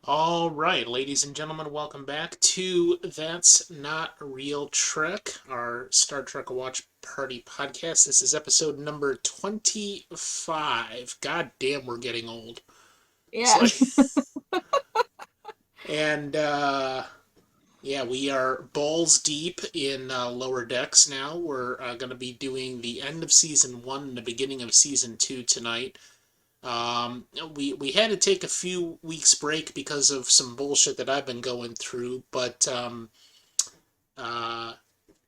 All right, ladies and gentlemen, welcome back to That's Not Real Trek, our Star Trek Watch Party podcast. This is episode number 25. God damn, we're getting old. It's Yeah. like, and yeah, we are balls deep in Lower Decks now. We're going to be doing the end of season one and the beginning of season two tonight. Um, we had to take a few weeks break because of some bullshit that I've been going through, but uh,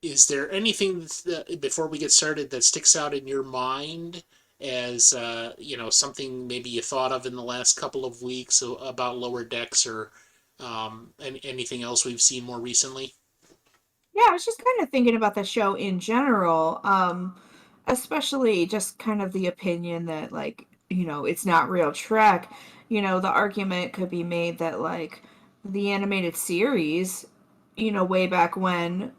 is there anything that, before we get started that sticks out in your mind as something maybe you thought of in the last couple of weeks about Lower Decks or anything else we've seen more recently? Yeah, I was just kind of thinking about the show in general, especially just kind of the opinion that, like, it's not real Trek. The argument could be made that, like, the animated series, way back when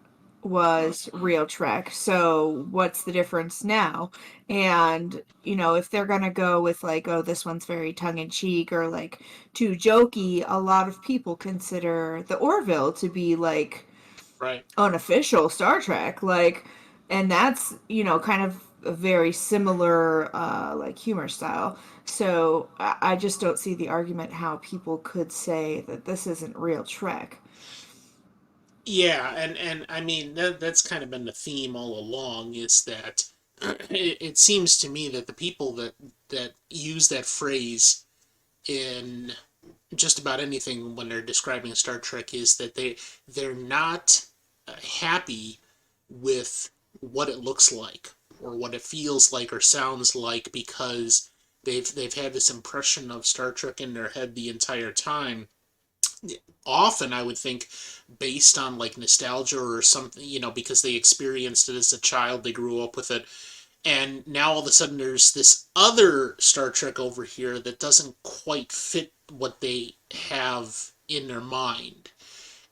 was real Trek. So what's the difference now? And, if they're gonna go with, like, oh, this one's very tongue in cheek or, like, too jokey, a lot of people consider the Orville to be, like, Right. unofficial Star Trek, like, and that's kind of a very similar like humor style. So I just don't see the argument how people could say that this isn't real Trek. Yeah, and I mean that's kind of been the theme all along is that it seems to me that the people that use that phrase in just about anything when they're describing Star Trek is that they're not happy with what it looks like or what it feels like or sounds like because they've had this impression of Star Trek in their head the entire time, often I would think based on like nostalgia or something, because they experienced it as a child, they grew up with it. And now all of a sudden there's this other Star Trek over here that doesn't quite fit what they have in their mind.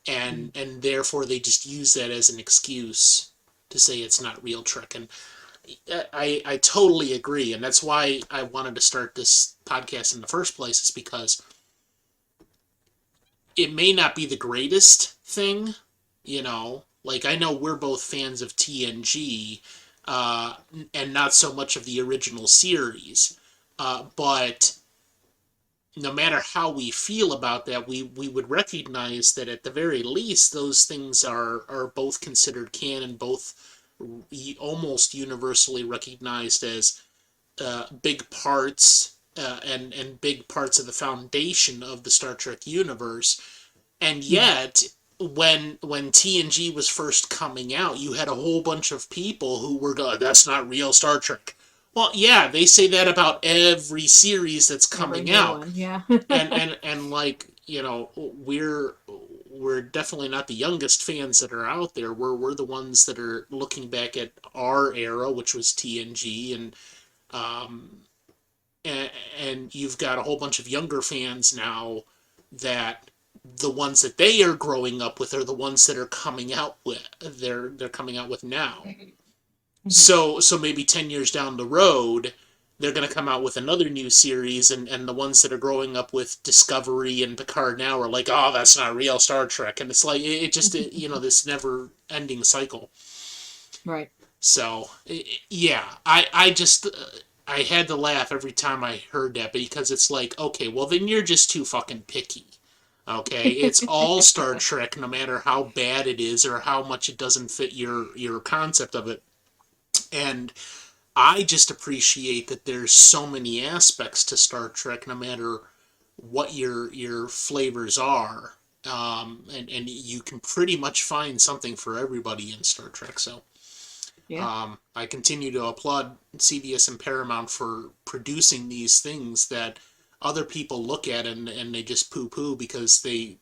And therefore they just use that as an excuse to say it's not real Trek. And I totally agree. And that's why I wanted to start this podcast in the first place, is because it may not be the greatest thing, Like I know we're both fans of TNG, uh, and not so much of the original series, but no matter how we feel about that, we would recognize that at the very least those things are both considered canon, both almost universally recognized as big parts and big parts of the foundation of the Star Trek universe. And Yeah. yet, when TNG was first coming out, you had a whole bunch of people who were going, "That's not real Star Trek." Well, yeah, they say that about every series that's Every coming new out, one, yeah. and like we're definitely not the youngest fans that are out there. We're the ones that are looking back at our era, which was TNG, um, and, and you've got a whole bunch of younger fans now that the ones that they are growing up with are the ones that are coming out with they're coming out with now. Mhm. So maybe 10 years down the road they're going to come out with another new series, and the ones that are growing up with Discovery and Picard now are like, "Oh, that's not real Star Trek." And it's like it just this never ending cycle. Right. So yeah, I just I had to laugh every time I heard that, because it's like, okay, well then you're just too fucking picky. Okay, it's all Star Trek, no matter how bad it is or how much it doesn't fit your concept of it. And I just appreciate that there's so many aspects to Star Trek, no matter what your flavors are. And you can pretty much find something for everybody in Star Trek. So Yeah. I continue to applaud CBS and Paramount for producing these things that other people look at and they just poo poo because they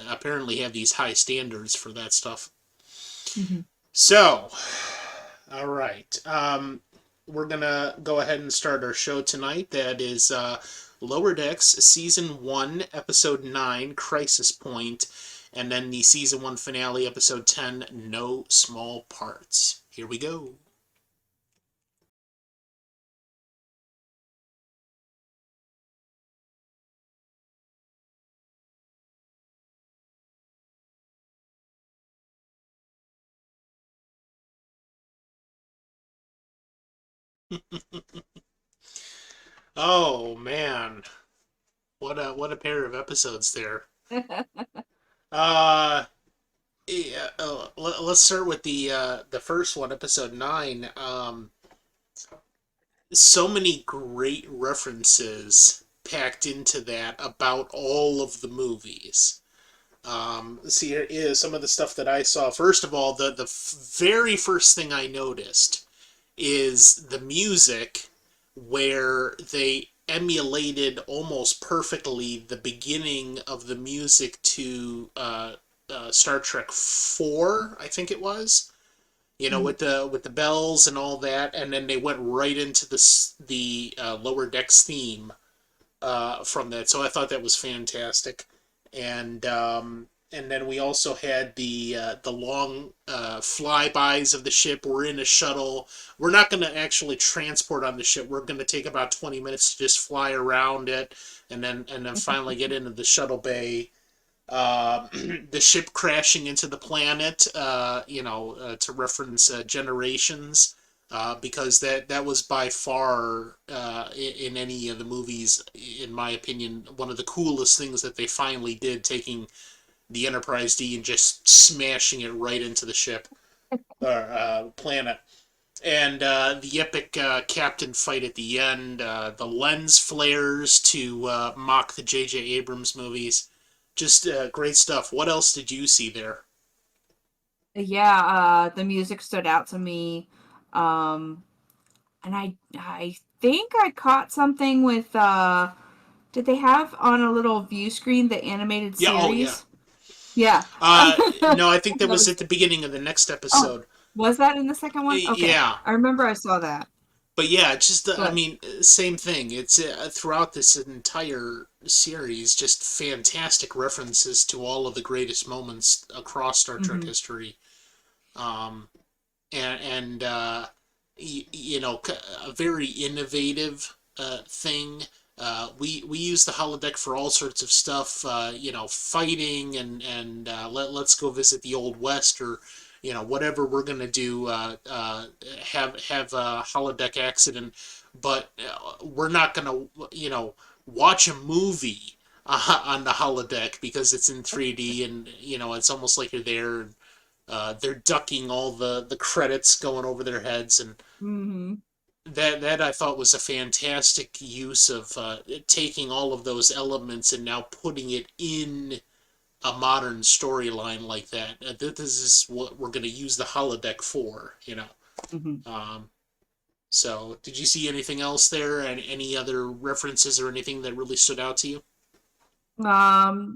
apparently have these high standards for that stuff. Hmm. So, all right. We're going to go ahead and start our show tonight. That is Lower Decks, Season 1, Episode 9, Crisis Point, and then the Season 1 finale, Episode 10, No Small Parts. Here we go. Oh man, what a pair of episodes there. Uh, yeah, let's start with the first one, episode 9. So many great references packed into that about all of the movies. See, here is some of the stuff that I saw. First of all, the very first thing I noticed is the music, where they emulated almost perfectly the beginning of the music to Star Trek 4, I think it was. You know, Mhm. with the bells and all that, and then they went right into the lower decks theme from that. So I thought that was fantastic, and then we also had the long flybys of the ship. We're in a shuttle. We're not going to actually transport on the ship. We're going to take about 20 minutes to just fly around it, and then finally get into the shuttle bay. The ship crashing into the planet, to reference Generations, because that was by far, in any of the movies, in my opinion, one of the coolest things that they finally did, taking the Enterprise D and just smashing it right into the ship or planet. And the epic captain fight at the end, the lens flares to mock the J.J. Abrams movies. Just great stuff. What else did you see there? Yeah, the music stood out to me. Um, and I think I caught something with did they have on a little view screen the animated Yeah, oh yeah. series? Yeah. No, I think that That was was at the beginning of the next oh, episode. was that in the second one? Okay. Yeah, I remember I saw that. but yeah, it's just I But mean, same thing. It's throughout this entire series, just fantastic references to all of the greatest moments across Star Trek mhm. history. Um, and a very innovative thing. We use the holodeck for all sorts of stuff, fighting, and let's go visit the old west, or whatever we're gonna do. Have a holodeck accident, but we're not gonna watch a movie on the holodeck because it's in 3D, and it's almost like you're there. They're ducking all the credits going over their heads, and Mhm. that I thought was a fantastic use of taking all of those elements and now putting it in a modern storyline like that. This is what we're going to use the holodeck for. Mhm. Um, so, did you see anything else there, and any other references or anything that really stood out to you?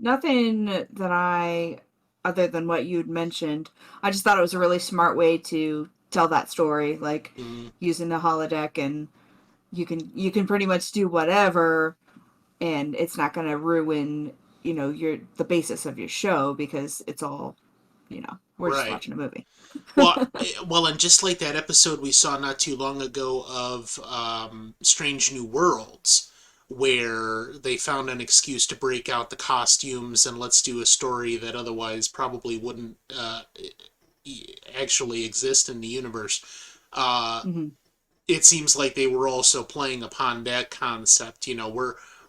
Nothing that I, other than what you'd mentioned. I just thought it was a really smart way to tell that story, like Mm, using the holodeck, and you can pretty much do whatever, and it's not going to ruin, the basis of your show because it's all, we're just right. watching a movie. Well, and just like that episode we saw not too long ago of Strange New Worlds, where they found an excuse to break out the costumes and let's do a story that otherwise probably wouldn't actually exist in the universe. Uh, Hmm. it seems like they were also playing upon that concept.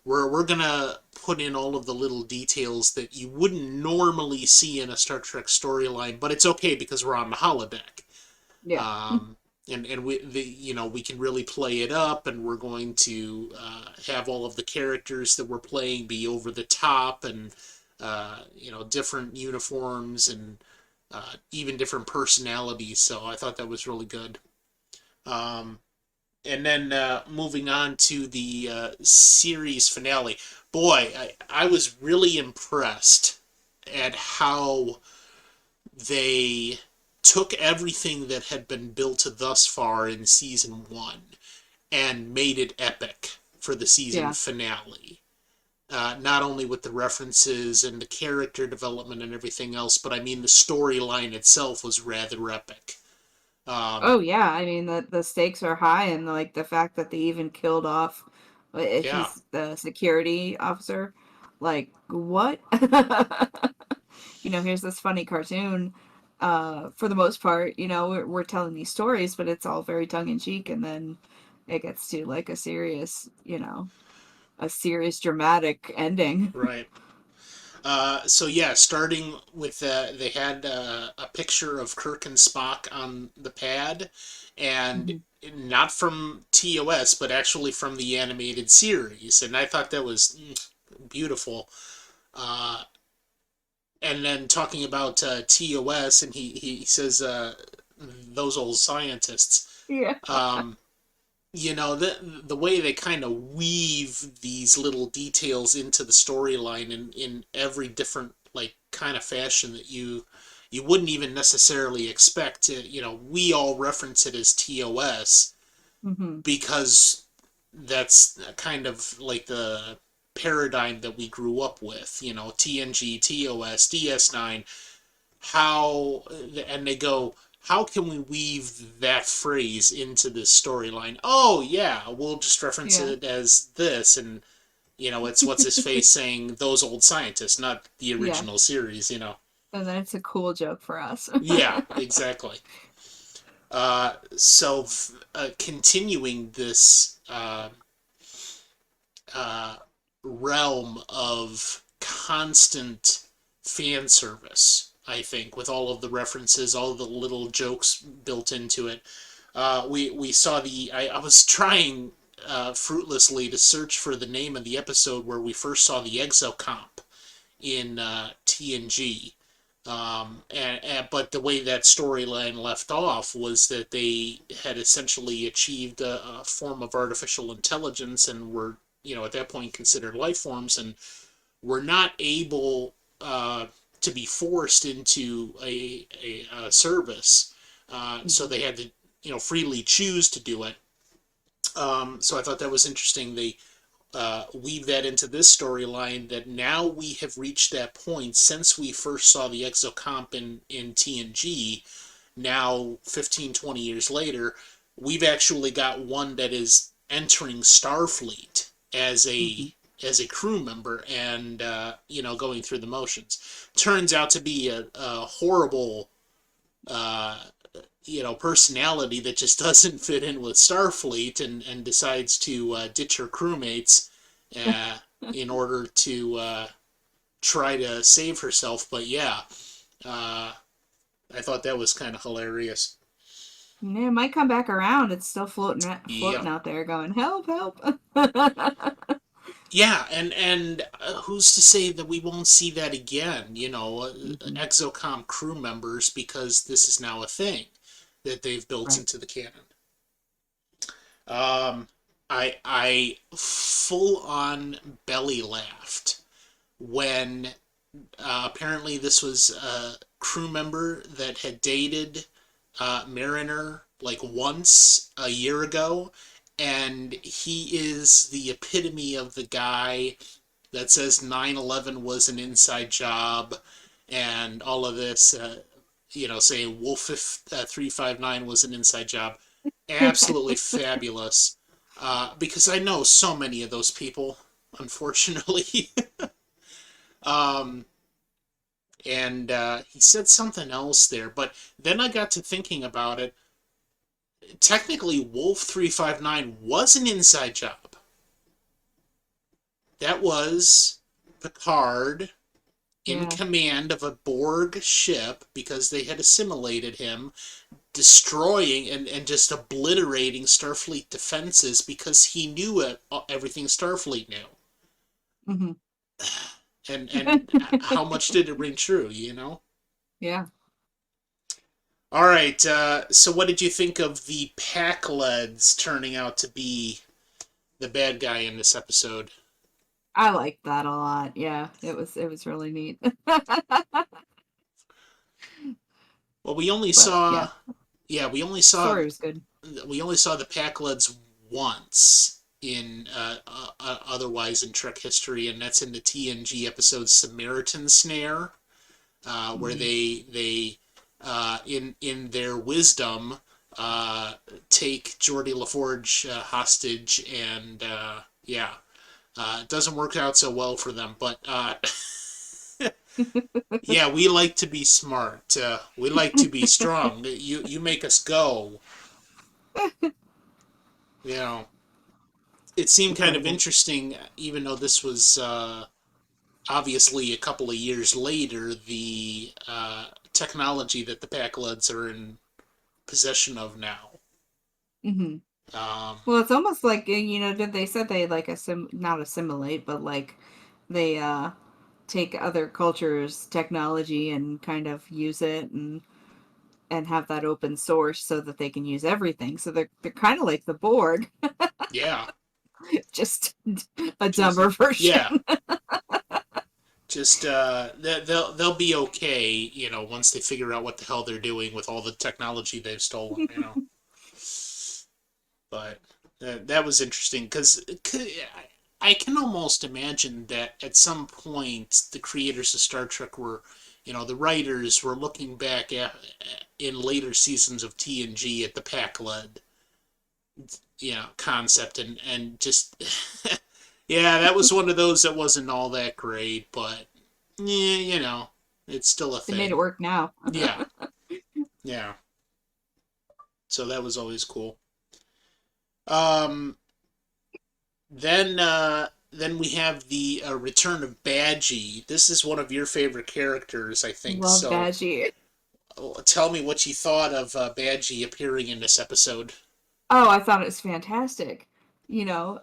We're gonna put in all of the little details that you wouldn't normally see in a Star Trek storyline, but it's okay because we're on the holodeck. Yeah. Um, and we can really play it up, and we're going to have all of the characters that we're playing be over the top, and different uniforms, and even different personalities. So I thought that was really good. Um, and then moving on to the series finale. Boy, I was really impressed at how they took everything that had been built thus far in season one and made it epic for the season Yeah. finale. Not only with the references and the character development and everything else, but I mean the storyline itself was rather epic. Um, Oh yeah, I mean the stakes are high, and like the fact that they even killed off yeah, he's the security officer. Like what? Here's this funny cartoon. For the most part, we're telling these stories, but it's all very tongue in cheek, and then it gets to like a serious, a serious dramatic ending. Right. So yeah, starting with they had a picture of Kirk and Spock on the pad, and Mhm. not from TOS, but actually from the animated series, and I thought that was beautiful. Uh, and then talking about TOS, and he says those old scientists. Yeah. Um, the way they kind of weave these little details into the storyline in every different like kind of fashion that you wouldn't even necessarily expect to, we all reference it as TOS Hmm. because that's kind of like the paradigm that we grew up with, TNG, TOS, DS9. How and they go, how can we weave that phrase into this storyline? Oh yeah, we'll just reference Yeah. it as this, and it's what's his face saying those old scientists, not the Yeah. original series. And then it's a cool joke for us. Yeah, exactly. So continuing this uh, realm of constant fan service, I think, with all of the references, all of the little jokes built into it. We saw I was trying fruitlessly to search for the name of the episode where we first saw the Exocomp in TNG. But the way that storyline left off was that they had essentially achieved a form of artificial intelligence and were, at that point considered life forms, and were not able to be forced into a service. So Mhm. they had to, freely choose to do it. So I thought that was interesting. They weave that into this storyline that now we have reached that point since we first saw the Exocomp in TNG. Now, 15, 20 years later, we've actually got one that is entering Starfleet as a Mhm. as a crew member and going through the motions. Turns out to be a horrible uh, personality that just doesn't fit in with Starfleet and decides to ditch her crewmates uh, in order to try to save herself. But yeah, uh, I thought that was kind of hilarious. Yeah, it might come back around. It's still Yeah, floating out there going, help, help. yeah, and who's to say that we won't see that again? Hmm. Exocom crew members, because this is now a thing that they've built Right. into the canon. Um, I full on belly laughed when apparently this was a crew member that had dated Mariner like once a year ago, and he is the epitome of the guy that says 9/11 was an inside job and all of this, saying Wolf 359 was an inside job. Absolutely fabulous. Because I know so many of those people, unfortunately. um, and he said something else there, but then I got to thinking about it. Technically, Wolf 359 was an inside job. That was Picard in Yeah. command of a Borg ship because they had assimilated him, destroying and just obliterating Starfleet defenses because he knew everything Starfleet knew. Hmm. And how much did it ring true? Yeah. All right, so what did you think of the Pakleds turning out to be the bad guy in this episode? I liked that a lot. Yeah, it was really neat. Well, we only But yeah, saw, yeah, story was good. we only saw the Pakleds once in otherwise in Trek history, and that's in the TNG episode Samaritan Snare, where Hmm. they in their wisdom take Geordie LaForge hostage, and yeah, it doesn't work out so well for them. But yeah, we like to be smart. We like to be strong. You make us go. you know, it seemed kind of Incredible. interesting, even though this was obviously a couple of years later. The technology that the Packleads are in possession of now. Hmm. Um, Well, it's almost like they said they like not assimilate, but like they take other cultures' technology and kind of use it and have that open source so that they can use everything. So they're kind of like the Borg, yeah, just a just dumber version. yeah, just they'll be okay, once they figure out what the hell they're doing with all the technology they've stolen. But that was interesting because I can almost imagine that at some point the creators of Star Trek were, the writers were looking back at in later seasons of TNG at the Pac-Led, concept and just yeah, that was one of those that wasn't all that great, but yeah, it's still a They made it thing. work now. Yeah, yeah. So that was always cool. Um, then we have the return of Badgie. This is one of your favorite characters, I think. Love So Badgie. tell me what you thought of Badgie appearing in this episode. Oh, I thought it was fantastic. You know,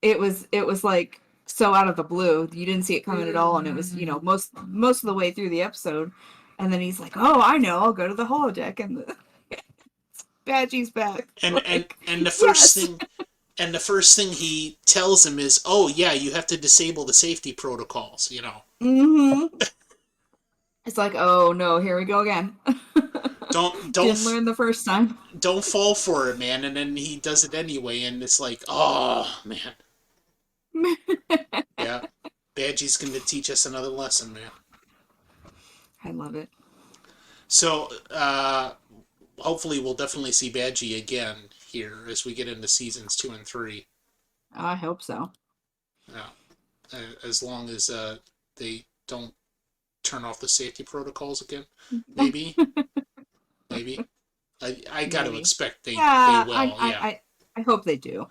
it was like so out of the blue. You didn't see it coming at all, and it was most of the way through the episode, and then he's like, "Oh, I know. I'll go to the holodeck," and the Badgie's back. And and Like, and the first yes. thing and the first thing he tells him is, "Oh yeah, you have to disable the safety protocols. Mm-hmm. It's like, oh no, here we go again. Don't Didn't don't learn the first time. don't fall for it, man." And then he does it anyway, and it's like, oh man, yeah, Badgie's going to teach us another lesson, man. I love it. So hopefully we'll definitely see Badgie again here as we get into seasons 2 and 3. I hope so. As long as they don't turn off the safety protocols again, maybe, maybe. I got to Maybe. expect they Yeah, I, will. I, Yeah, I, I hope they do.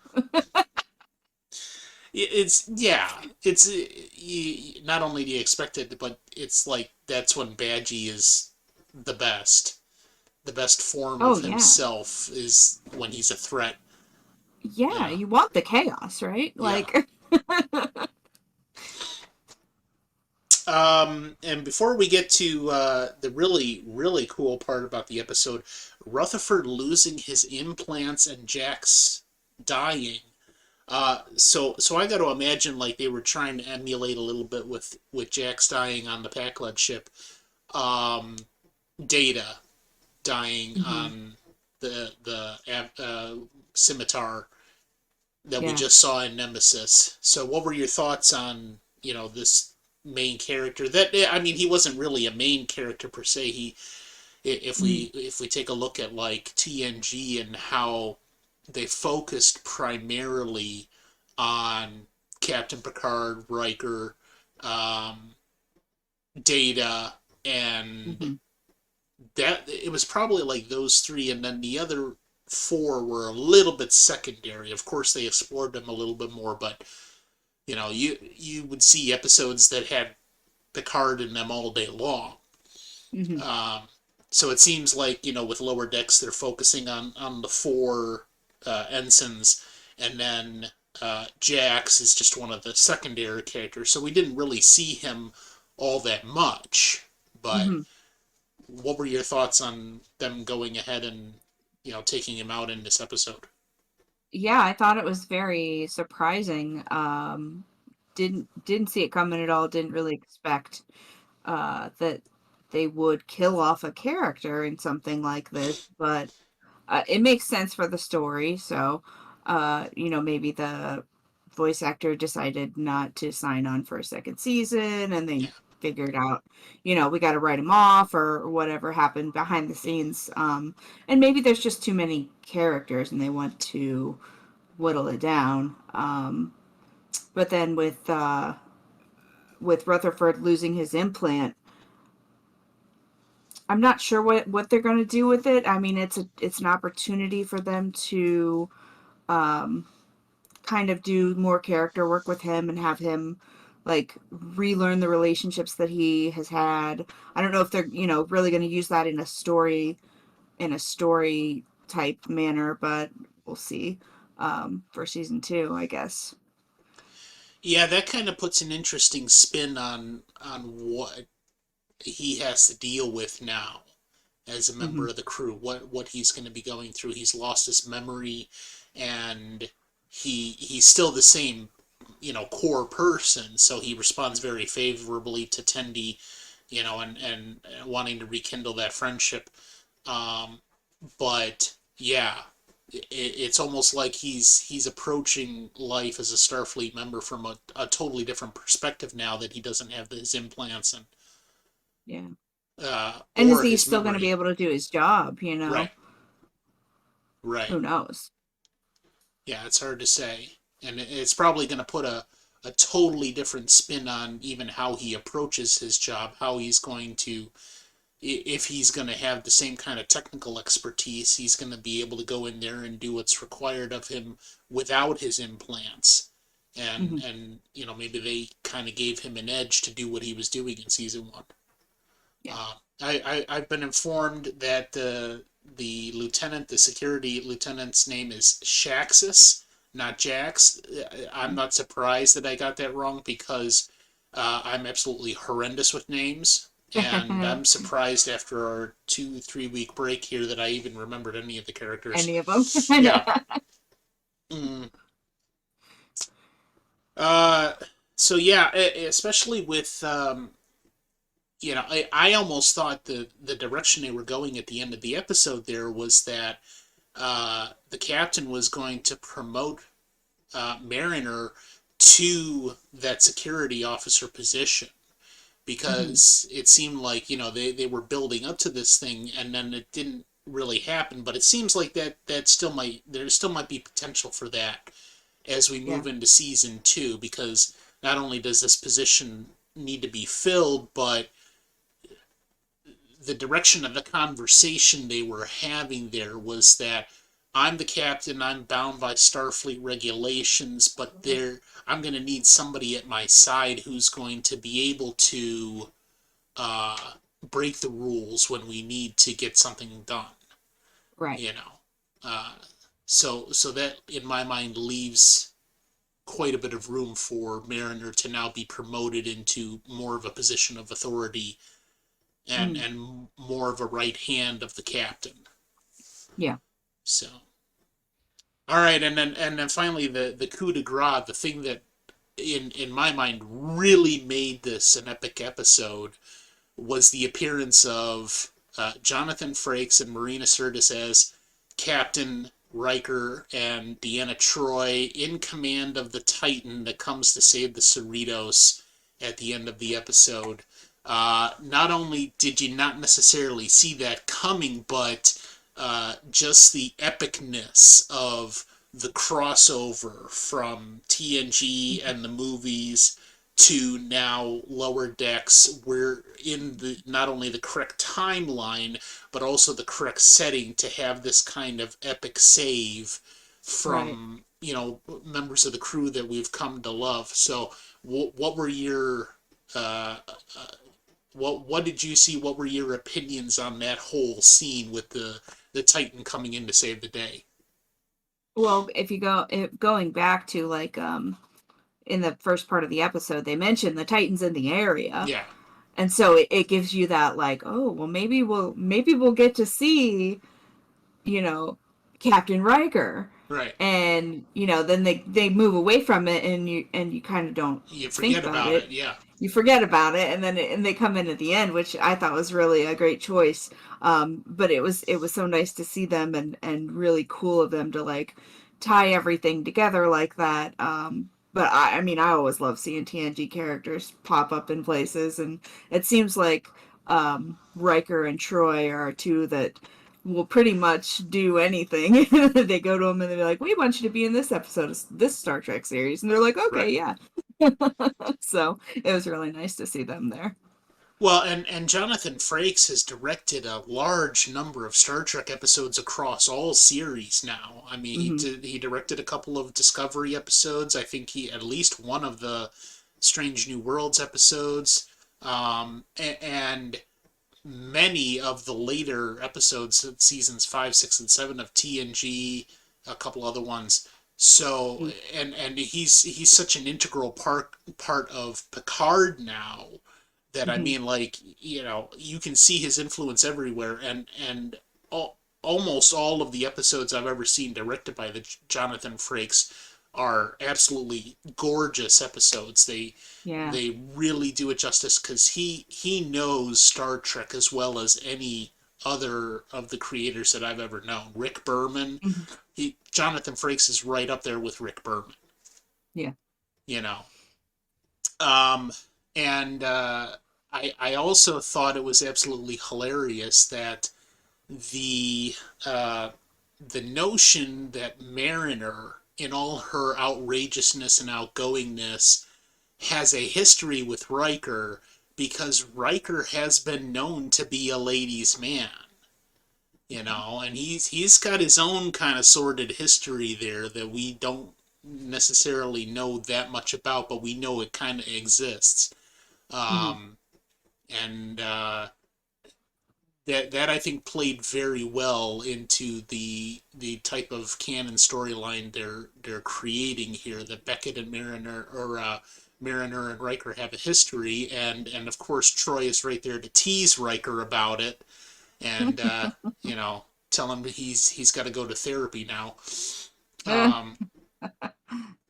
it's yeah. It's not only do you expect it, but it's like that's when Badgie is the best. The best form Oh of yeah. himself is when he's a threat. Yeah, Yeah, you want the chaos, right? yeah. Like, And before we get to the really, really cool part about the episode, Rutherford losing his implants and Jax dying. So I got to imagine like they were trying to emulate a little bit with Jax dying on the Packlet ship, um, Data dying mhm, on the scimitar that we yeah. just saw in Nemesis. So what were your thoughts on this main character? That I mean, he wasn't really a main character per se. Mhm, If we take a look at like TNG and how they focused primarily on Captain Picard, Riker, um, Data, and mhm. that it was probably like those three, and then the other four were a little bit secondary. Of course, they explored them a little bit more, but you would see episodes that had Picard in them all day long. Mhm. Um, so it seems like with Lower Decks, they're focusing on the four ensigns, and then Jax is just one of the secondary characters. So we didn't really see him all that much. But Mhm. what were your thoughts on them going ahead and taking him out in this episode? Yeah, I thought it was very surprising. Didn't see it coming at all. Didn't really expect that they would kill off a character in something like this, but it makes sense for the story. So, maybe the voice actor decided not to sign on for a second season, and they Yeah, figured out, we got to write him off or whatever happened behind the scenes. And maybe there's just too many characters, and they want to whittle it down. But then with Rutherford losing his implant, I'm not sure what they're going to do with it. I mean, it's an opportunity for them to um, kind of do more character work with him and have him like relearn the relationships that he has had. I don't know if they're, really going to use that in a story type manner, but we'll see for season 2, I guess. Yeah, that kind of puts an interesting spin on what he has to deal with now as a member Hmm. of the crew. What he's going to be going through. He's lost his memory, and he's still the same, core person. So he responds very favorably to Tendi, and wanting to rekindle that friendship. Um, but yeah, it's almost like he's approaching life as a Starfleet member from a totally different perspective now that he doesn't have his implants and Yeah. And is or he his still going to be memory. able to do his job, Right, right. Who knows? Yeah, it's hard to say, and it's probably going to put a totally different spin on even how he approaches his job, how he's going to, if he's going to have the same kind of technical expertise, he's going to be able to go in there and do what's required of him without his implants. And Hmm. and maybe they kind of gave him an edge to do what he was doing in season 1. Yeah. I've been informed that the lieutenant, the security lieutenant's name is Shaxis, not Jax. I'm not surprised that I got that wrong because I'm absolutely horrendous with names, and I'm surprised after our 2-3 week break here that I even remembered any of the characters. Any of them? I know. Yeah. Mm. Uh. So yeah, especially with I almost thought the direction they were going at the end of the episode there was that the captain was going to promote Mariner to that security officer position Hmm. because it seemed like they were building up to this thing and then it didn't really happen. But it seems like that still might there still might be potential for that as we Yeah. move into season 2 because not only does this position need to be filled, but the direction of the conversation they were having there was that I'm the captain, I'm bound by Starfleet regulations, but I'm going to need somebody at my side who's going to be able to uh, break the rules when we need to get something done. Right. You know, uh, so that in my mind leaves quite a bit of room for Mariner to now be promoted into more of a position of authority and Mm. and more of a right hand of the captain. Yeah. So, all right, and then finally the coup de grace, the thing that in my mind really made this an epic episode was the appearance of Jonathan Frakes and Marina Sirtis as Captain Riker and Deanna Troi in command of the Titan that comes to save the Cerritos at the end of the episode. Not only did you not necessarily see that coming, but just the epicness of the crossover from TNG Mhm. and the movies to now Lower Decks. We're in the not only the correct timeline, but also the correct setting to have this kind of epic save Right. from members of the crew that we've come to love. So, what were your what did you see? What were your opinions on that whole scene with the Titan coming in to save the day? Well, going back to like in the first part of the episode, they mentioned the Titans in the area. Yeah, And so it gives you that like, oh, well maybe we'll get to see, you know, Captain Riker. right. And, then they move away from it and you kind of don't You think forget about about it. it. Yeah, You forget about it and they come in at the end, which I thought was really a great choice. But it was so nice to see them and really cool of them to like tie everything together like that. But I mean, I always love seeing TNG characters pop up in places, and it seems like Riker and Troy are two that will pretty much do anything. They go to them and they're like, "We want you to be in this episode of this Star Trek series," and they're like, right. "Okay, yeah." So it was really nice to see them there. Well, and Jonathan Frakes has directed a large number of Star Trek episodes across all series now. I mean, Hmm. he directed a couple of Discovery episodes. I think he at least one of the Strange New Worlds episodes, and many of the later episodes of seasons 5, 6, and 7 of TNG, a couple other ones. So and he's such an integral part of Picard now that I Hmm. mean, like, you can see his influence everywhere, and almost all of the episodes I've ever seen directed by the Jonathan Frakes are absolutely gorgeous episodes. Yeah. They really do it justice because he knows Star Trek as well as any other of the creators that I've ever known. Rick Berman, Hmm. he Jonathan Frakes is right up there with Rick Berman. Yeah. You know, um, and I also thought it was absolutely hilarious that the uh, the notion that Mariner, in all her outrageousness and outgoingness, has a history with Riker because Riker has been known to be a ladies' man, and he's got his own kind of sordid history there that we don't necessarily know that much about, but we know it kind of exists. Hmm. Um, and that I think played very well into the type of canon storyline they're creating here. That Beckett and Mariner, or Mariner and Riker, have a history, and of course Troy is right there to tease Riker about it, and you know tell him he's got to go to therapy now. Um,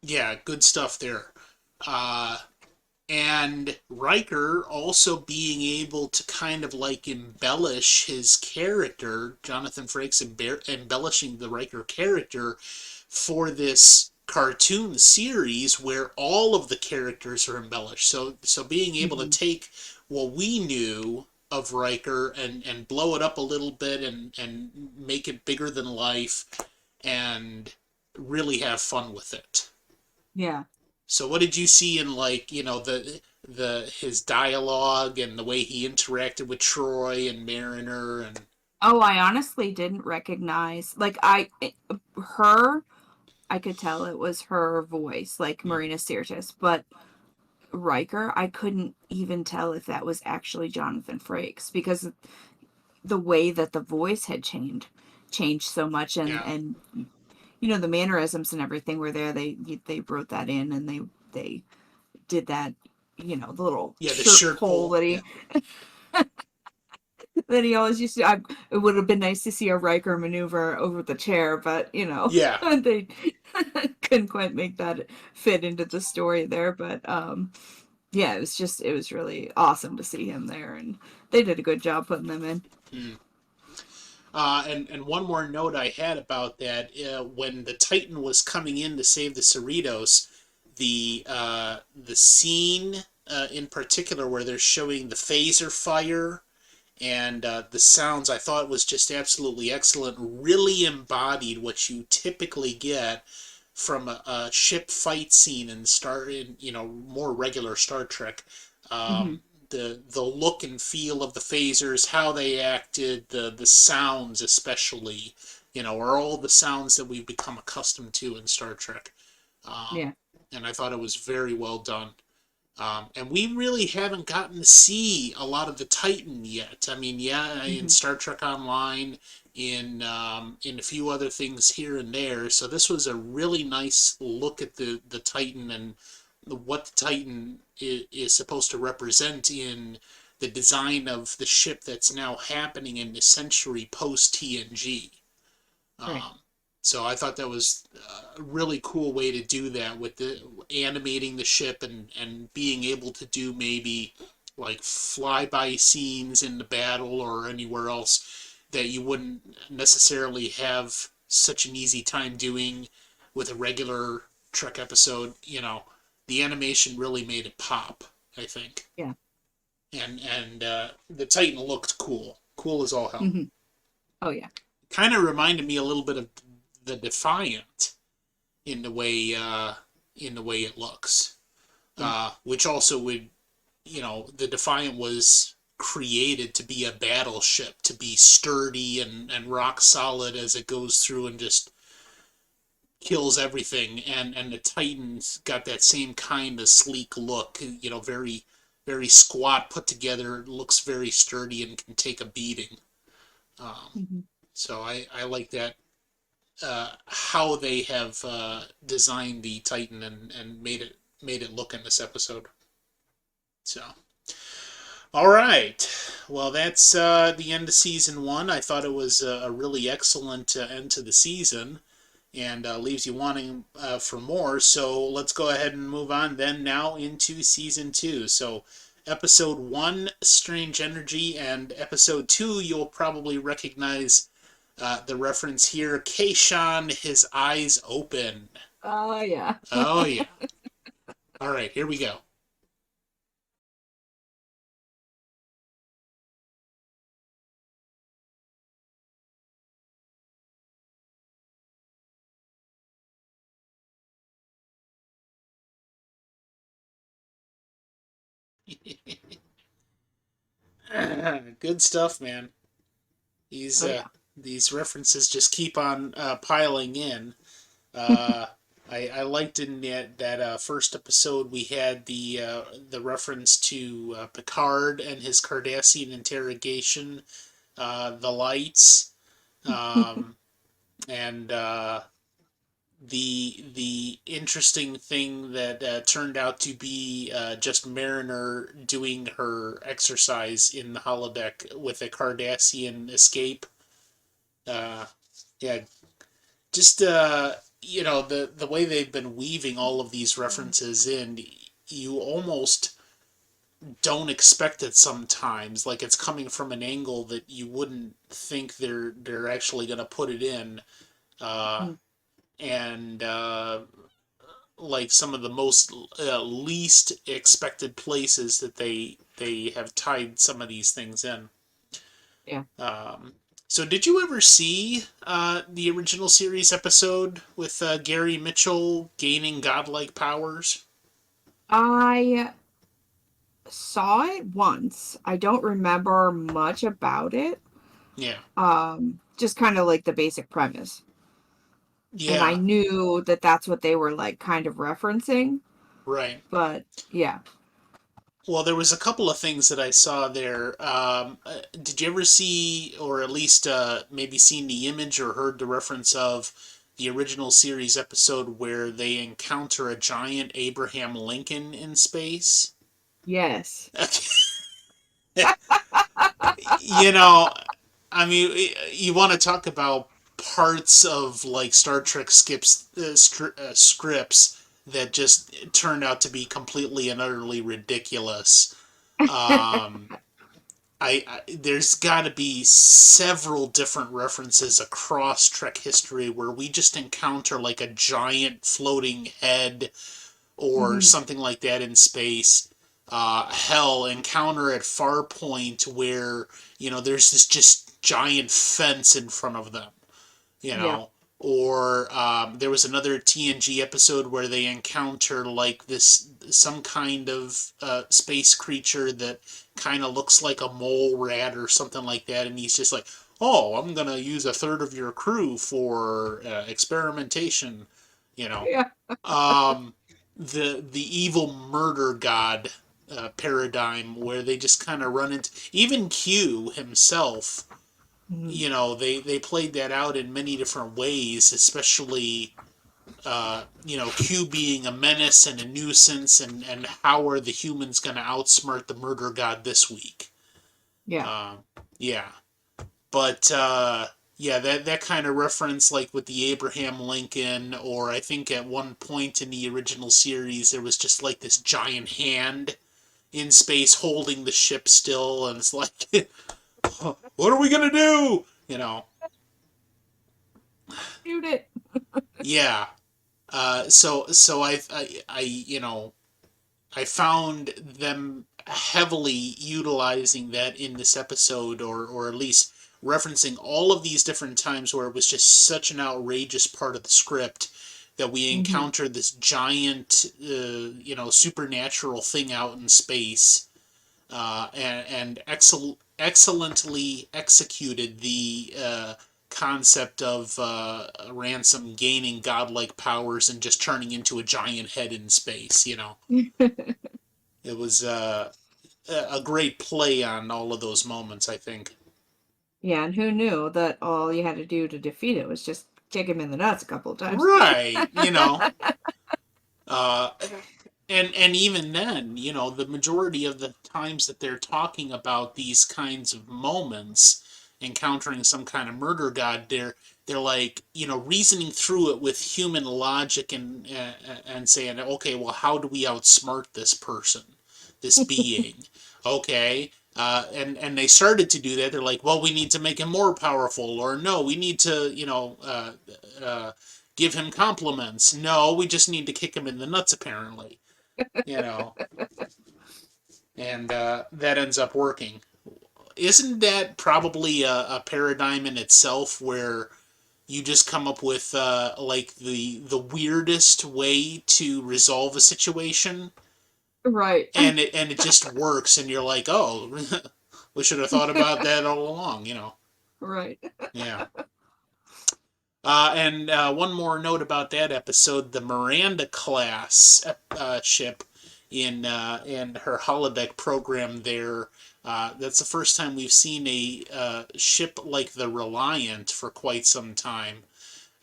yeah, good stuff there. Uh, and Riker also being able to kind of like embellish his character, Jonathan Frakes embellishing the Riker character for this cartoon series where all of the characters are embellished. So being able to Hmm. take what we knew of Riker and blow it up a little bit and make it bigger than life and really have fun with it. Yeah. So what did you see in, like, the his dialogue and the way he interacted with Troy and Mariner and Oh, I honestly didn't recognize, like, her, I could tell it was her voice, like hmm, Marina Sirtis, but Riker, I couldn't even tell if that was actually Jonathan Frakes because the way that the voice had changed so much, and yeah, the mannerisms and everything were there. They wrote that in, and they did that, the little yeah, the shirt shirt pull pull, that yeah, he always used to. It would have been nice to see a Riker maneuver over the chair, but yeah. they couldn't quite make that fit into the story there. But yeah, it was really awesome to see him there, and they did a good job putting them in. Hmm. And one more note I had about that: when the Titan was coming in to save the Cerritos, the scene in particular where they're showing the phaser fire and the sounds, I thought was just absolutely excellent. Really embodied what you typically get from a ship fight scene in more regular Star Trek. Hmm. The look and feel of the phasers, how they acted, the sounds especially, are all the sounds that we've become accustomed to in Star Trek. Um, Yeah. and I thought it was very well done. And we really haven't gotten to see a lot of the Titan yet. I mean, yeah, in Hmm. Star Trek Online, in a few other things here and there. So this was a really nice look at the Titan and what the Titan is supposed to represent in the design of the ship that's now happening in the century post TNG. Right. Um, so I thought that was a really cool way to do that with the animating the ship and being able to do maybe like flyby scenes in the battle or anywhere else that you wouldn't necessarily have such an easy time doing with a regular Trek episode. The animation really made it pop, I think. Yeah. And the Titan looked cool as all hell. Hmm. Oh yeah. Kind of reminded me a little bit of the Defiant in the way it looks, Yeah. which also would, the Defiant was created to be a battleship, to be sturdy and rock solid as it goes through and just kills everything. And the Titan's got that same kind of sleek look, very very squat, put together, looks very sturdy and can take a beating. Um, Mhm. so I like that, how they have designed the Titan and made it look in this episode. So, all right. Well, that's the end of season one. I thought it was a really excellent end to the season, and leaves you wanting for more. So let's go ahead and move on then now into season two. So episode one, Strange Energy, and episode two, you'll probably recognize the reference here. Keishan, his eyes open. Oh yeah. Oh yeah. All right, here we go. Good stuff, man. These Oh yeah. these references just keep on piling in. Uh, I liked in that first episode we had the reference to Picard and his Cardassian interrogation, the lights, um, and the interesting thing that turned out to be just Mariner doing her exercise in the holodeck with a Cardassian escape. Uh, yeah, just the way they've been weaving all of these references in, you almost don't expect it sometimes. Like it's coming from an angle that you wouldn't think they're actually going to put it in. Uh, Mm. and like some of the most least expected places that they have tied some of these things in. Yeah. Um, so did you ever see the original series episode with Gary Mitchell gaining godlike powers? I saw it once. I don't remember much about it. Yeah, Just kind of like the basic premise. And I yeah, knew that that's what they were like kind of referencing, right. but yeah. Well, there was a couple of things that I saw there. Did you ever see, or at least maybe seen the image or heard the reference of the original series episode where they encounter a giant Abraham Lincoln in space? Yes. you know, I mean, you want to talk about parts of like Star Trek scripts that just turned out to be completely and utterly ridiculous. Um, there's got to be several different references across Trek history where we just encounter like a giant floating head or Mhm. something like that in space. Hell, encounter at Farpoint where there's this just giant fence in front of them. You Yeah. know, or there was another TNG episode where they encounter like this some kind of space creature that kind of looks like a mole rat or something like that, and he's just like, "Oh, I'm gonna use a third of your crew for experimentation," you know. Yeah. Um, the evil murder god paradigm where they just kind of run into even Q himself. Mhm. They played that out in many different ways, especially Q being a menace and a nuisance, and how are the humans going to outsmart the murder god this week? Yeah. Uh, yeah, but yeah, that kind of reference, like with the Abraham Lincoln, or I think at one point in the original series there was just like this giant hand in space holding the ship still, and it's like, what are we gonna do? Shoot it. Yeah. So I found them heavily utilizing that in this episode, or at least referencing all of these different times where it was just such an outrageous part of the script that we Hmm. encountered this giant, supernatural thing out in space. and excellently executed the concept of Ransom gaining godlike powers and just turning into a giant head in space. It was a great play on all of those moments, I think. Yeah, and who knew that all you had to do to defeat it was just kick him in the nuts a couple of times. Right, uh, and even then, the majority of the times that they're talking about these kinds of moments, encountering some kind of murder god, they're like, reasoning through it with human logic and saying, okay, well, how do we outsmart this person, this being? Okay. And they started to do that. They're like, well, we need to make him more powerful, or no, we need to, give him compliments. No, we just need to kick him in the nuts, apparently. You know, and that ends up working. Isn't that probably a paradigm in itself where you just come up with like the weirdest way to resolve a situation, Right. and it just works, and you're like, oh, we should have thought about that all along, Right. Yeah. And one more note about that episode: the Miranda class ship in her holodeck program. There, that's the first time we've seen a ship like the Reliant for quite some time.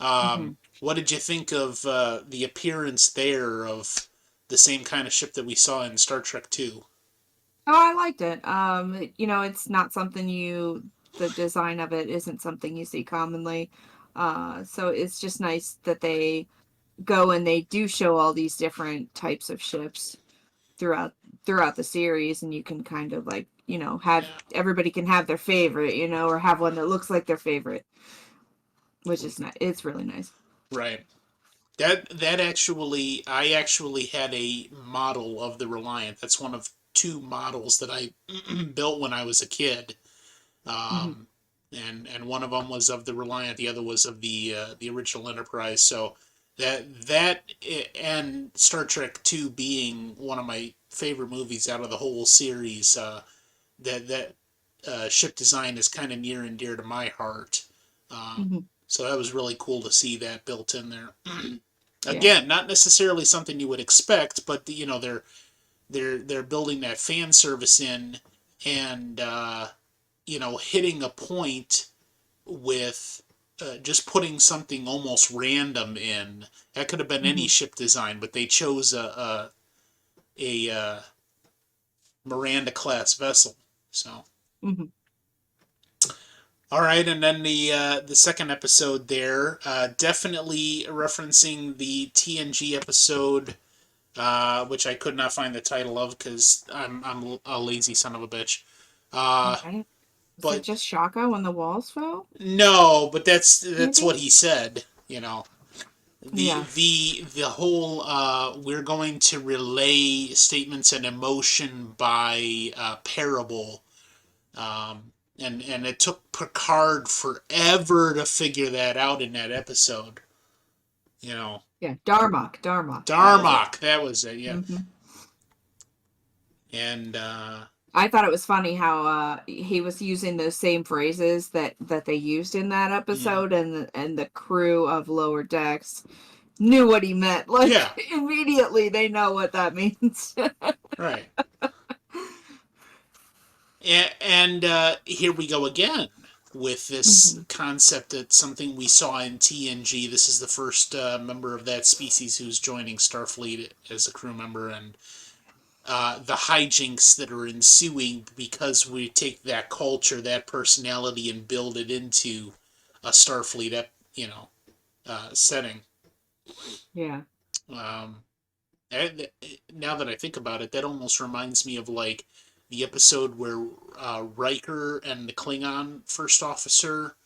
Hmm. What did you think of the appearance there of the same kind of ship that we saw in Star Trek Two? Oh, I liked it. It's not something the design of it isn't something you see commonly. So it's just nice that they go and they do show all these different types of ships throughout throughout the series, and you can kind of like, have Yeah. everybody can have their favorite, or have one that looks like their favorite, which is nice. It's really nice. Right. That actually, I actually had a model of the Reliant. That's one of two models that I built when I was a kid. Hmm. Um, and one of them was of the Reliant, the other was of the original Enterprise. So and Star Trek Two being one of my favorite movies out of the whole series, that ship design is kind of near and dear to my heart. Um, Hmm. so that was really cool to see that built in there. Yeah. Again, not necessarily something you would expect, but they're building that fan service in, and hitting a point with just putting something almost random in. That could have been any Hmm. ship design, but they chose a Miranda class vessel. So. Hmm. All right, and then the second episode there, definitely referencing the TNG episode, which I could not find the title of because I'm a lazy son of a bitch. Uh, Okay. Is it but just Shaka when the walls fell? no, but that's what Maybe. he said. The Yeah. the whole we're going to relay statements and emotion by parable. And it took Picard forever to figure that out in that episode. You know, Yeah. Darmok. Darmok. That was it. Darmok, that was it. Yeah, Hmm. and I thought it was funny how he was using those same phrases that they used in that yeah, episode, and the crew of Lower Decks knew what he meant. yeah, Like immediately, they know what that means. right. And here we go again with this Hmm. concept that something we saw in TNG. This is the first member of that species who's joining Starfleet as a crew member, and the hijinks that are ensuing because we take that culture, that personality, and build it into a Starfleet, setting. Yeah. Um, and now that I think about it, that almost reminds me of like the episode where Riker and the Klingon first officer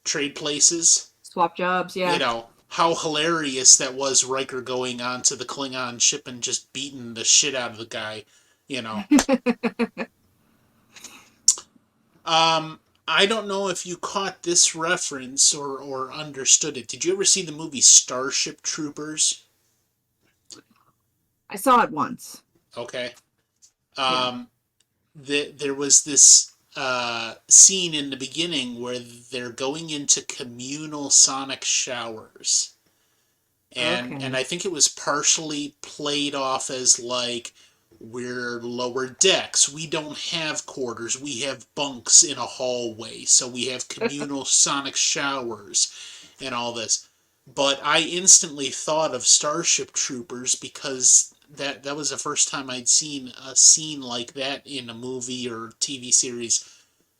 trade places. Swap jobs. You Yeah. know how hilarious that was. Riker going onto the Klingon ship and just beating the shit out of the guy. You know. I don't know if you caught this reference or understood it. Did you ever see the movie Starship Troopers? I saw it once. Okay. Yeah. Um, there was this scene in the beginning where they're going into communal sonic showers, and Okay. I think it was partially played off as like, we're lower decks, we don't have quarters, we have bunks in a hallway, so we have communal sonic showers and all this. But I instantly thought of Starship Troopers because that was the first time I'd seen a scene like that in a movie or TV series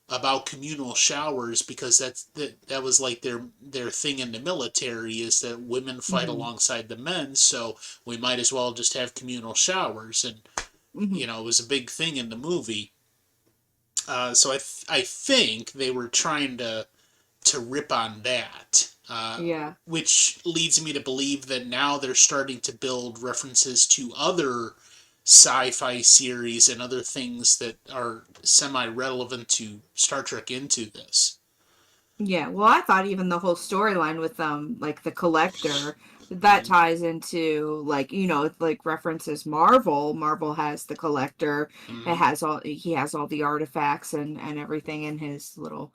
about communal showers, because that was like their thing in the military, is that women fight Hmm. alongside the men, so we might as well just have communal showers. And Hmm. it was a big thing in the movie. So I think they were trying to rip on that, Yeah. which leads me to believe that now they're starting to build references to other sci-fi series and other things that are semi-relevant to Star Trek into this. Yeah, well, I thought even the whole storyline with like the collector, that Mm-hmm. ties into like, it like references Marvel. Marvel has the collector. It Mm-hmm. has all he has all the artifacts and everything in his little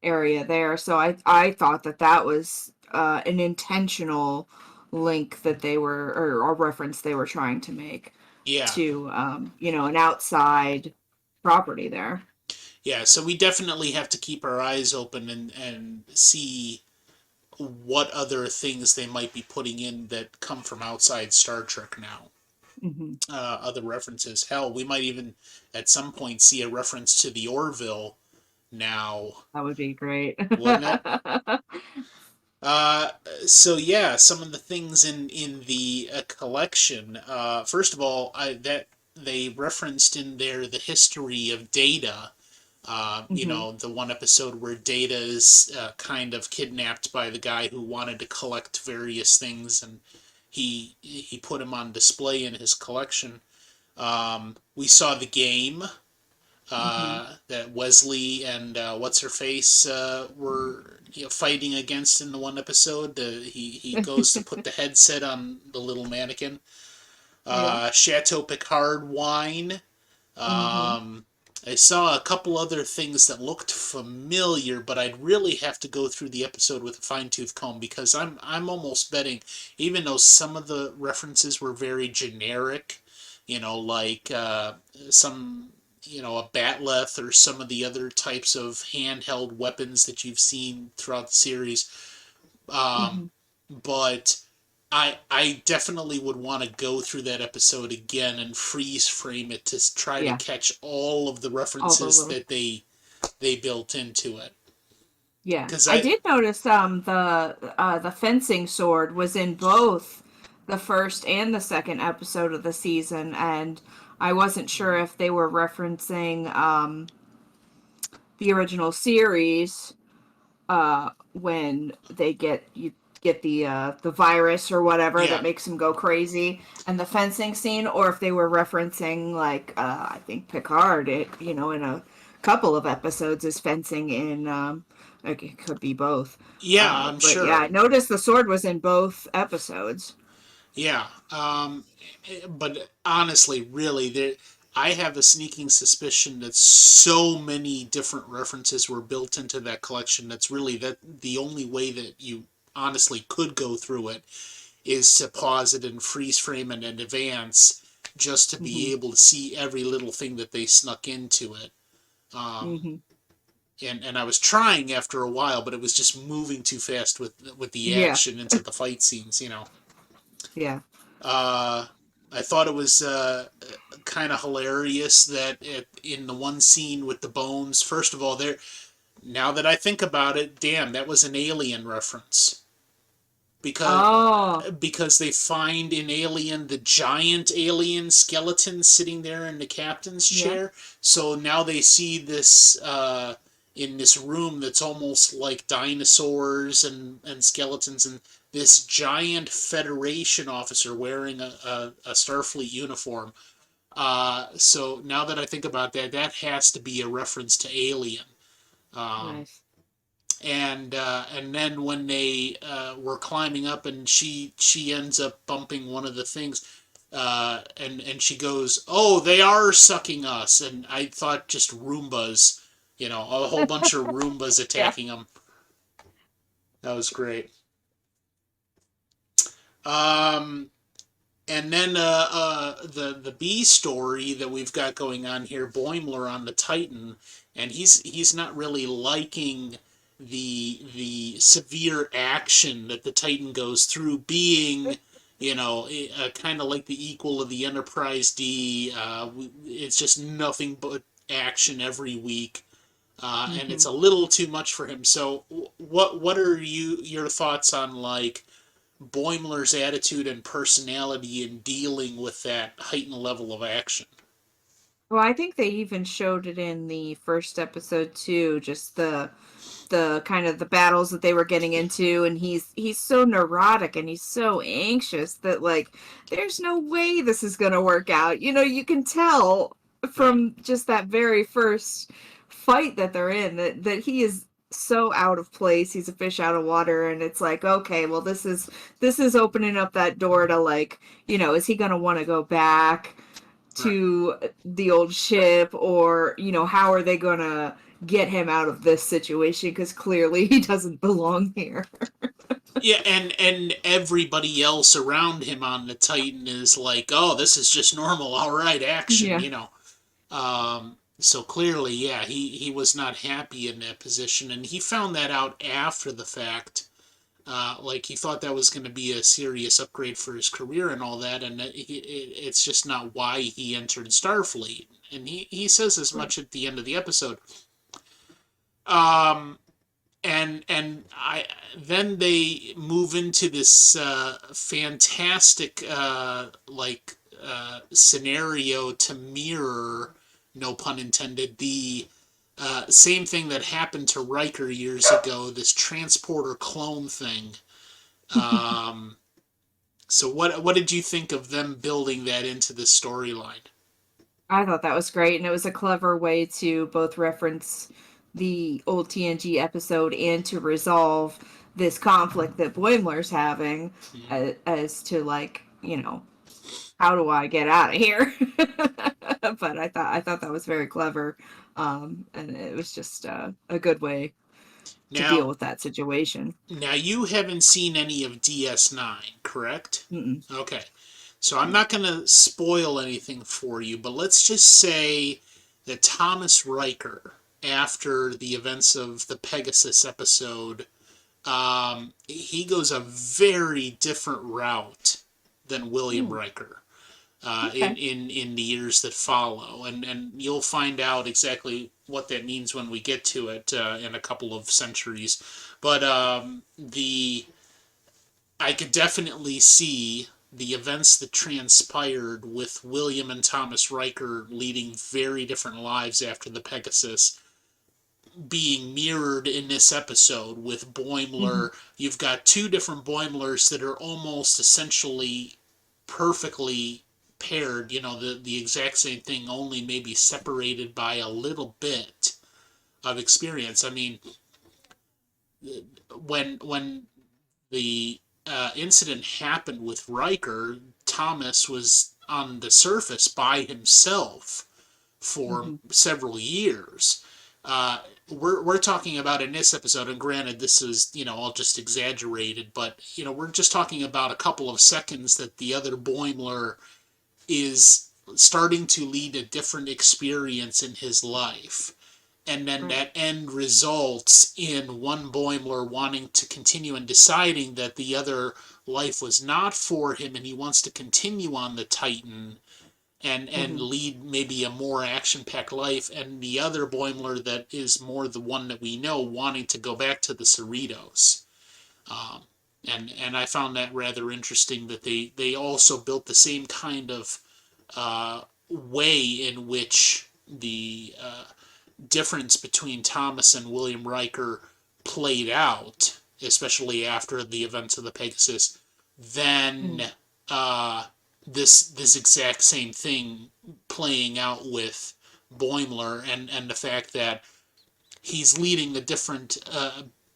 area there. So I thought that that was an intentional link that they were or a reference they were trying to make Yeah, to an outside property there. yeah. So we definitely have to keep our eyes open and see what other things they might be putting in that come from outside Star Trek now. Hmm. Other references. Hell, we might even at some point see a reference to the Orville now, That would be great. wouldn't it? Uh, so yeah, some of the things in the collection. First of all, that they referenced in there the history of Data. Hmm. The one episode where Data is kind of kidnapped by the guy who wanted to collect various things, and he put him on display in his collection. We saw the game Hmm. that Wesley and what's her face were fighting against in the one episode. He goes to put the headset on the little mannequin. Yeah. Chateau Picard wine. Hmm. Um, I saw a couple other things that looked familiar, but I'd really have to go through the episode with a fine tooth comb, because I'm almost betting, even though some of the references were very generic, like some, a batleth or some of the other types of handheld weapons that you've seen throughout the series. Um, Hmm. but I definitely would want to go through that episode again and freeze frame it to try to Yeah. catch all of the All the references little. that they built into it. Yeah, Because I I did notice the fencing sword was in both the first and the second episode of the season, and I wasn't sure if they were referencing the original series when they get the virus or whatever yeah that makes them go crazy, and the fencing scene, or if they were referencing like I think Picard, in a couple of episodes is fencing in. Like it could be both. yeah I'm But yeah, I sure. noticed the sword was in both episodes. Yeah, but honestly, really, I have a sneaking suspicion that so many different references were built into that collection. That's really that the only way that you honestly could go through it is to pause it and freeze frame it in advance, just to be Hmm. able to see every little thing that they snuck into it. Um, Hmm. and I was trying after a while, but it was just moving too fast with the Yeah, action into the fight scenes. yeah. Uh, I thought it was kind of hilarious that in the one scene with the bones. First of all, there, now that I think about it, damn, that was an Alien reference, because Oh, they find in Alien the giant alien skeleton sitting there in the captain's yeah. chair. So now they see this in this room that's almost like dinosaurs and skeletons, and this giant Federation officer wearing a Starfleet uniform. So now that I think about that, that has to be a reference to Alien. Um, Nice. and then when they were climbing up, and she ends up bumping one of the things, and she goes, "Oh, they are sucking us," and I thought just Roombas, a whole bunch of Roombas Yeah. attacking them. That was great. Um, and then the B story that we've got going on here, Boimler on the Titan, and he's not really liking the severe action that the Titan goes through, being kind of like the equal of the Enterprise D. It's just nothing but action every week. And it's Hmm. a little too much for him. So, what are your thoughts on like Boimler's attitude and personality in dealing with that heightened level of action? Well, I think they even showed it in the first episode too, just the kind of the battles that they were getting into, and he's so neurotic and he's so anxious that like there's no way this is going to work out. You can tell Right. from just that very first fight that they're in that he is so out of place. He's a fish out of water, and it's like, okay, well, this is opening up that door to like, is he going to want to go back Right. to the old ship, or how are they gonna get him out of this situation, because clearly he doesn't belong here. Yeah, and everybody else around him on the Titan is like, "Oh, this is just normal. All right, action." Yeah. So clearly, yeah, he was not happy in that position, and he found that out after the fact. Like he thought that was going to be a serious upgrade for his career and all that, and it's just not why he entered Starfleet. And he says as Right. much at the end of the episode. Um, and I then they move into this fantastic scenario to mirror, no pun intended, the same thing that happened to Riker years ago, this transporter clone thing. Um, so what did you think of them building that into the storyline? I thought that was great, and it was a clever way to both reference the old TNG episode and to resolve this conflict that Boimler's having, Mhm. as to like, how do I get out of here? But I thought that was very clever, and it was just a good way to deal Now with that situation. now you haven't seen any of DS9, correct? Mm-mm. Okay. So I'm No. not going to spoil anything for you, but let's just say that Thomas Riker, after the events of the Pegasus episode, he goes a very different route than William Hmm. Riker. Okay. In the years that follow, and you'll find out exactly what that means when we get to it in a couple of centuries. But the I could definitely see the events that transpired with William and Thomas Riker leading very different lives after the Pegasus being mirrored in this episode with Hmm. Boimler. You've got two different Boimlers that are almost essentially perfectly paired, the exact same thing, only maybe separated by a little bit of experience. I mean, when the incident happened with Riker, Thomas was on the surface by himself for Hmm. several years. We're talking about in this episode, and granted, this is all just exaggerated, but we're just talking about a couple of seconds that the other Boimler is starting to lead a different experience in his life. And then Right. that end results in one Boimler wanting to continue and deciding that the other life was not for him and he wants to continue on the Titan and Hmm. lead maybe a more action-packed life, and the other Boimler that is more the one that we know wanting to go back to the Cerritos. Um, and I found that rather interesting that they also built the same kind of way in which the difference between Thomas and William Riker played out, especially after the events of the Pegasus, then Mm. uh, this exact same thing playing out with Boimler, and the fact that he's leading a different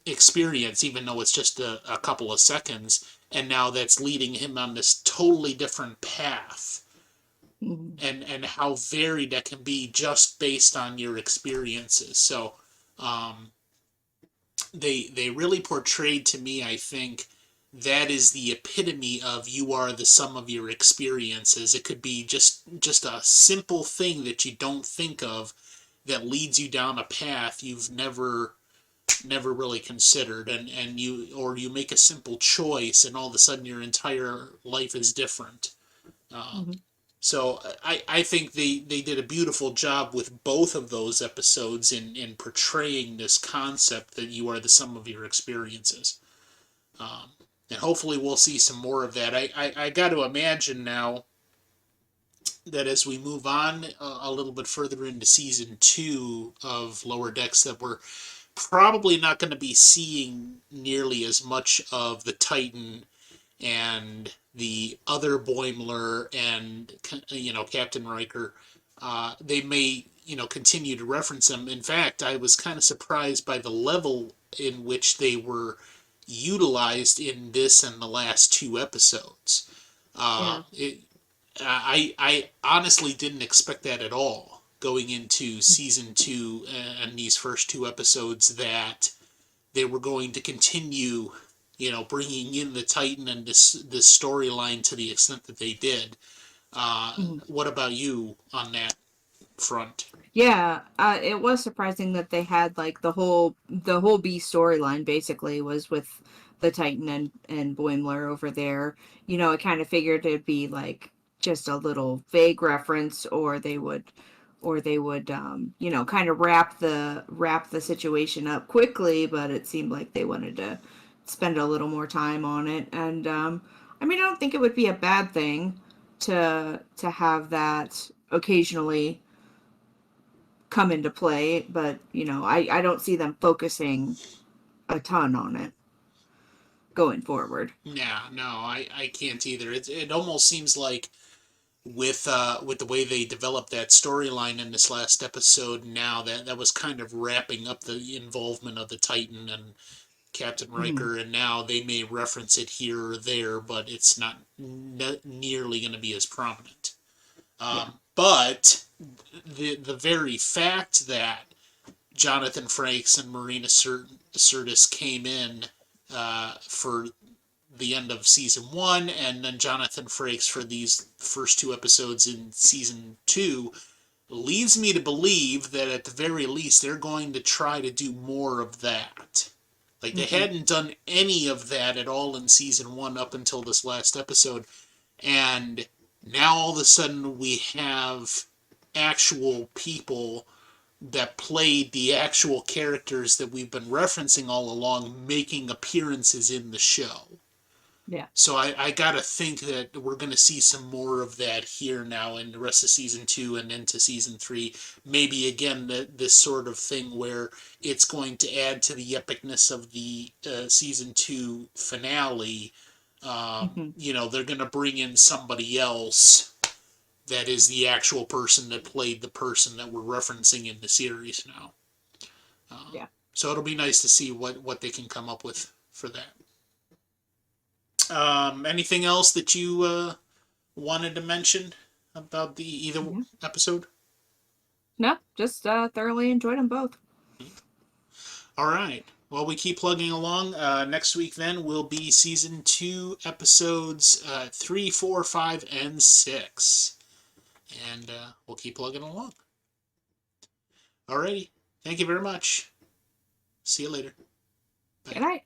experience, even though it's just a couple of seconds, and now that's leading him on this totally different path, Mhm. and how varied that can be just based on your experiences. So um, they really portrayed to me, I think, that is the epitome of you are the sum of your experiences. It could be just a simple thing that you don't think of that leads you down a path you've never really considered, and you make a simple choice and all of a sudden your entire life is different. uh, Mhm. so I think they did a beautiful job with both of those episodes in portraying this concept that you are the sum of your experiences. Um, and hopefully we'll see some more of that. I got to imagine now that as we move on a little bit further into season 2 of Lower Decks, that we're probably not going to be seeing nearly as much of the Titan and the other Boimler and Captain Riker. They may continue to reference them. In fact, I was kind of surprised by the level in which they were utilized in this and the last 2 episodes. Yeah. I honestly didn't expect that at all going into season 2 and these first 2 episodes, that they were going to continue, bringing in the Titan and this storyline to the extent that they did. Mhm. What about you on that front? Yeah, it was surprising that they had like the whole B storyline basically was with the Titan and Boimler over there. I kind of figured it'd be like just a little vague reference, or they would kind of wrap the situation up quickly, but it seemed like they wanted to spend a little more time on it. And I mean, I don't think it would be a bad thing to have that occasionally come into play, but I don't see them focusing a ton on it going forward. Yeah, no, I can't either. It almost seems like with the way they developed that storyline in this last episode, now that was kind of wrapping up the involvement of the Titan and Captain Hmm. Riker, and now they may reference it here or there, but it's not nearly going to be as prominent. Yeah. But the very fact that Jonathan Frakes and Marina Sirtis came in for the end of season 1, and then Jonathan Frakes for these first 2 episodes in season 2, leads me to believe that at the very least they're going to try to do more of that. Like, they Hmm. hadn't done any of that at all in season 1 up until this last episode, and now all of a sudden we have actual people that played the actual characters that we've been referencing all along making appearances in the show. Yeah. So I gotta think that we're gonna see some more of that here now in the rest of season 2 and into season 3. Maybe again this sort of thing where it's going to add to the epicness of the season 2 finale. Hmm. They're gonna bring in somebody else that is the actual person that played the person that we're referencing in the series now. Yeah. So it'll be nice to see what they can come up with for that. Anything else that you wanted to mention about the either Yeah. episode? No, just thoroughly enjoyed them both. All right. Well, we keep plugging along. Next week, then, will be season 2, episodes 3, 4, 5, and 6. And we'll keep plugging along. Alrighty. Thank you very much. See you later. Good Bye. night.